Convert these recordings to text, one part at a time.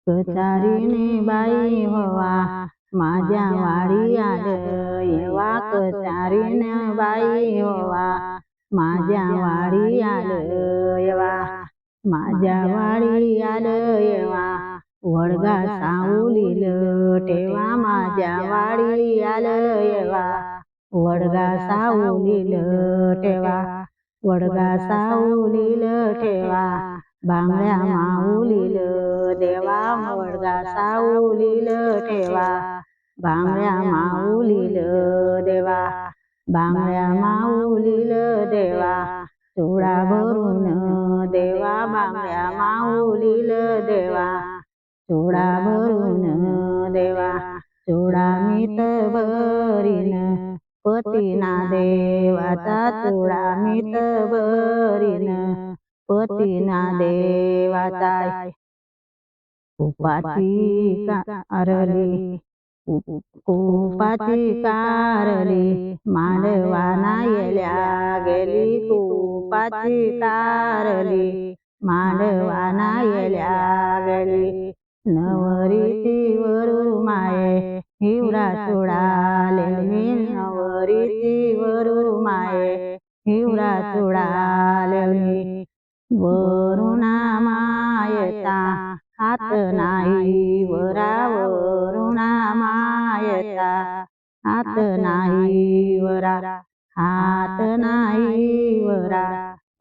कचारीने बाई व्हावा माझ्या वाडी आलं येवा, कचारीने बाई व्हावा माझ्या वाडी आलं येवा, माझ्या वाडी आलं येवा, वडगा सावलील ठेवा माझ्या वाडी आलं येवा, वडगा सावलील ठेवा, वडगा सावलील ठेवा, बांगड्या माऊलील देवा, वडगा सावलील ठेवा, बांगड्या माऊलील देवा, बांगड्या माऊलील देवा, चोळा भरून देवा, बांगड्या माऊलील देवा, चोळा भरून देवा, चोळा मीत भरीन पतीना देवाचा, चोळा मीत भरीन पतीना देवाचा, कुपाची कारली कुपाची कारली मांडवाना येल्या गेली, कुपाची कारली मांडवाना येल्या गेली, नवरीची वरू माये हिवरा चोळाले मी, नवरीची वरू माये हिवरा चोळाले मी, वरुणा मायेचा हात नाही वरा, वरुणा मायेचा हात नाही वरा, हात नाही वरा,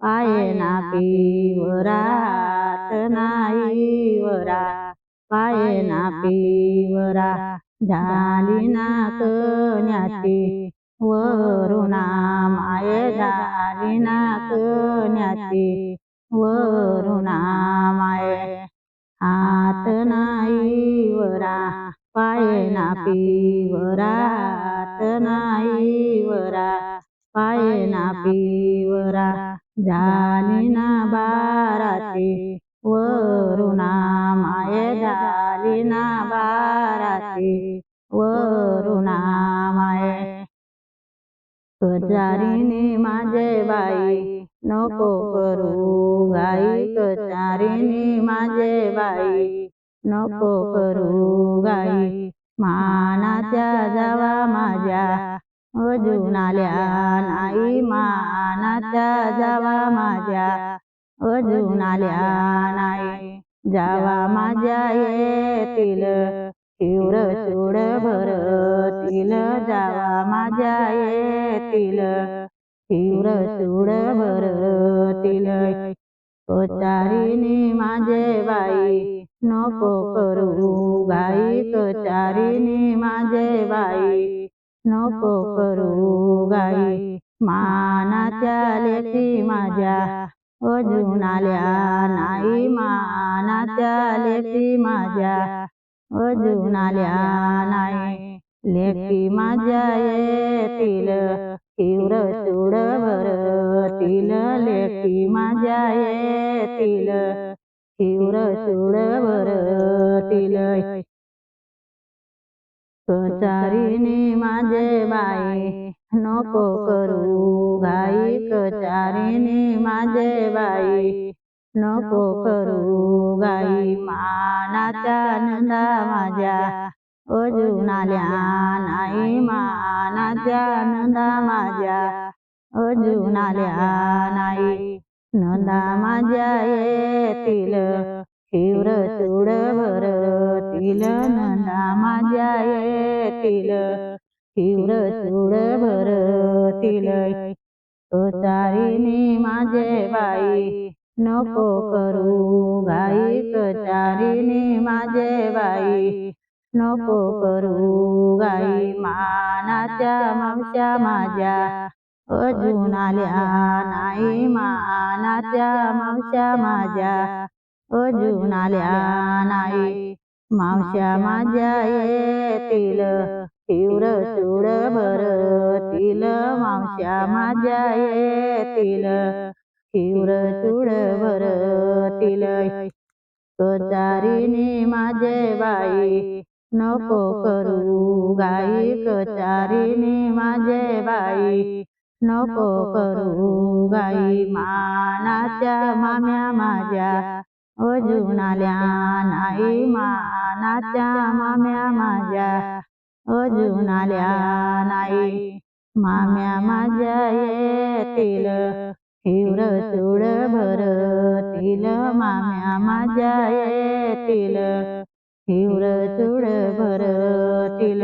पाय ना पिवरा, हात नाही वरा, पाय ना पिवरा, झाली ना कन्याची वरुणा माये, झाली ना कन्याची वरुणा माये, हात नाही वरा, पाय ना पिवरा, हात नाही वरा, पाय ना पिवरा, झाली ना बाराची वरुणा माये, झाली ना बाराची वरुणा माये, कचारीने माझे बाई नको करू गाई, कचारीने माझे बाई नको करू गाई, मानाच्या जावा माझ्या अजून आल्या नाही, मानाच्या जावा माझ्या अजून आल्या नाही, जावा माझ्या येतील तीव्र चूड भरतील, जावा माझ्या येतील तीव्र चूड भरतील, कचारीने माझे बाई नको करू गाई, कचारीने माझे बाई नको करू गाई, मानाच्या लेकी माझ्या अजून आल्या नाही, मानाच्या लेकी माझ्या अजून आल्या नाही, लेकी माझ्या येतील तीव्र चूड भरतील, लेकी माझ्या येतील तीव्र चूड भरतील, कचारीने माझे बाई नको करू गाई, कचारीने माझे बाई नको करू गाई, मानाच्या नंदा माझ्या अजून आल्या नाही, मानाच्या नंदा माझ्या अजून आल्या नाही, नंदा माझ्या येतील तीव्र चूड भरतील, नंदा माझ्या येतील तीव्र चूड भरतील, कचारीने माझे बाई नको करू गाई, कचारीने माझे बाई नको करू गाई, मानाच्या मावश्या माझ्या अजून आल्या नाही, मानाच्या मावश्या माझ्या अजून आल्या नाही, मावश्या माझ्या येतील तीव्र चूड भरतील, मावश्या माझ्या येतील तीव्र चूड भरतील, कचारीने माझे बाई नको करू गाई, कचारीने माझे बाई नको करू गाई, मानाच्या माम्या माझ्या अजून आल्या नाही मानाच्या माम्या माझ्या अजून आल्या नाही माम्या माझ्या येतील हिवर चूड भरतील माम्या माझ्या येतील हिवर चूड भरतील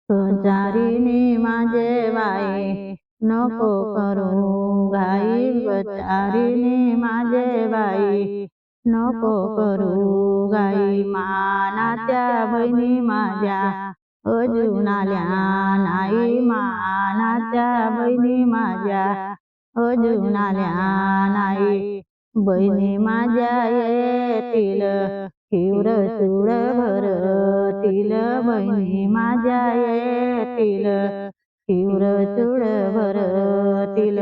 चारीने माझे बाई नको करू घाई चारीने माझे बाई नको करू घाई मानाच्या बहिणी माझ्या अजून आल्या नाही मानाच्या बहिणी माझ्या अजून आल्या नाही बहिणी माझ्या येतील हिवर चूड भरतील बहिणी माझ्या येतील हिवर चूड भरतील